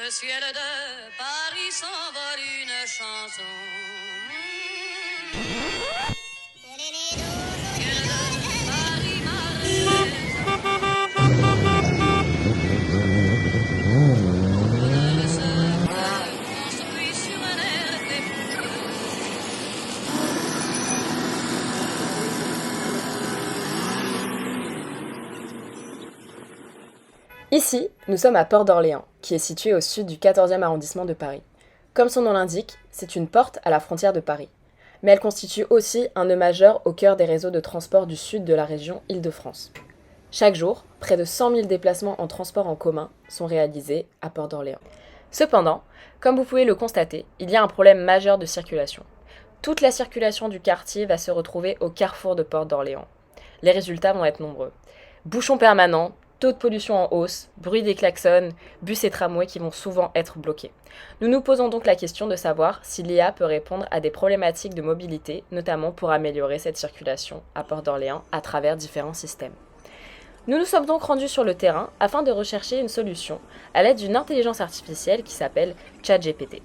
le ciel de Paris s'envole une chanson. Ciel de Paris, Marseillaise, ce cœur construit sur un air défouloir. Ici, nous sommes à Port d'Orléans, qui est situé au sud du 14e arrondissement de Paris. Comme son nom l'indique, c'est une porte à la frontière de Paris. Mais elle constitue aussi un nœud majeur au cœur des réseaux de transport du sud de la région Île-de-France. Chaque jour, près de 100 000 déplacements en transport en commun sont réalisés à Port d'Orléans. Cependant, comme vous pouvez le constater, il y a un problème majeur de circulation. Toute la circulation du quartier va se retrouver au carrefour de Port d'Orléans. Les résultats vont être nombreux. Bouchons permanents, taux de pollution en hausse, bruit des klaxons, bus et tramways qui vont souvent être bloqués. Nous nous posons donc la question de savoir si l'IA peut répondre à des problématiques de mobilité, notamment pour améliorer cette circulation à Port d'Orléans à travers différents systèmes. Nous nous sommes donc rendus sur le terrain afin de rechercher une solution à l'aide d'une intelligence artificielle qui s'appelle ChatGPT.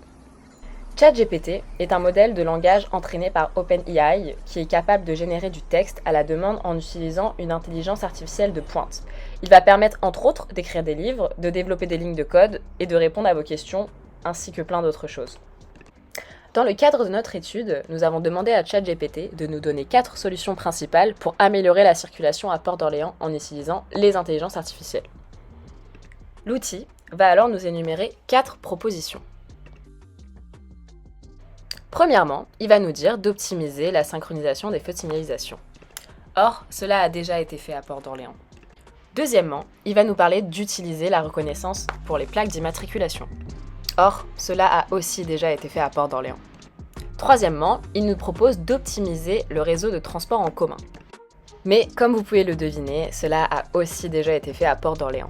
ChatGPT est un modèle de langage entraîné par OpenAI qui est capable de générer du texte à la demande en utilisant une intelligence artificielle de pointe. Il va permettre entre autres d'écrire des livres, de développer des lignes de code et de répondre à vos questions, ainsi que plein d'autres choses. Dans le cadre de notre étude, nous avons demandé à ChatGPT de nous donner 4 solutions principales pour améliorer la circulation à Port d'Orléans en utilisant les intelligences artificielles. L'outil va alors nous énumérer 4 propositions. Premièrement, il va nous dire d'optimiser la synchronisation des feux de signalisation. Or, cela a déjà été fait à Port d'Orléans. Deuxièmement, il va nous parler d'utiliser la reconnaissance pour les plaques d'immatriculation. Or, cela a aussi déjà été fait à Port d'Orléans. Troisièmement, il nous propose d'optimiser le réseau de transport en commun. Mais comme vous pouvez le deviner, cela a aussi déjà été fait à Port d'Orléans.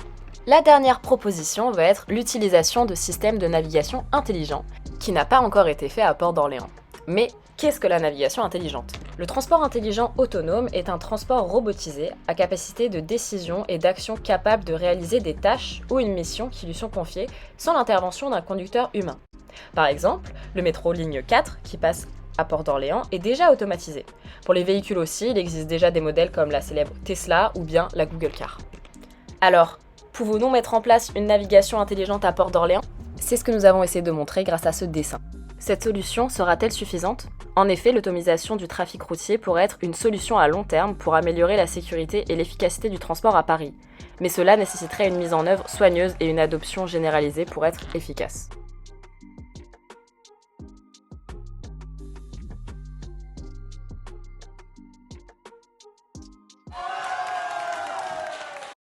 La dernière proposition va être l'utilisation de systèmes de navigation intelligents, qui n'a pas encore été fait à Port d'Orléans. Mais qu'est-ce que la navigation intelligente ? Le transport intelligent autonome est un transport robotisé à capacité de décision et d'action capable de réaliser des tâches ou une mission qui lui sont confiées sans l'intervention d'un conducteur humain. Par exemple, le métro ligne 4 qui passe à Port d'Orléans est déjà automatisé. Pour les véhicules aussi, il existe déjà des modèles comme la célèbre Tesla ou bien la Google Car. Alors, pouvons-nous mettre en place une navigation intelligente à Port d'Orléans ? C'est ce que nous avons essayé de montrer grâce à ce dessin. Cette solution sera-t-elle suffisante ? En effet, l'automatisation du trafic routier pourrait être une solution à long terme pour améliorer la sécurité et l'efficacité du transport à Paris. Mais cela nécessiterait une mise en œuvre soigneuse et une adoption généralisée pour être efficace.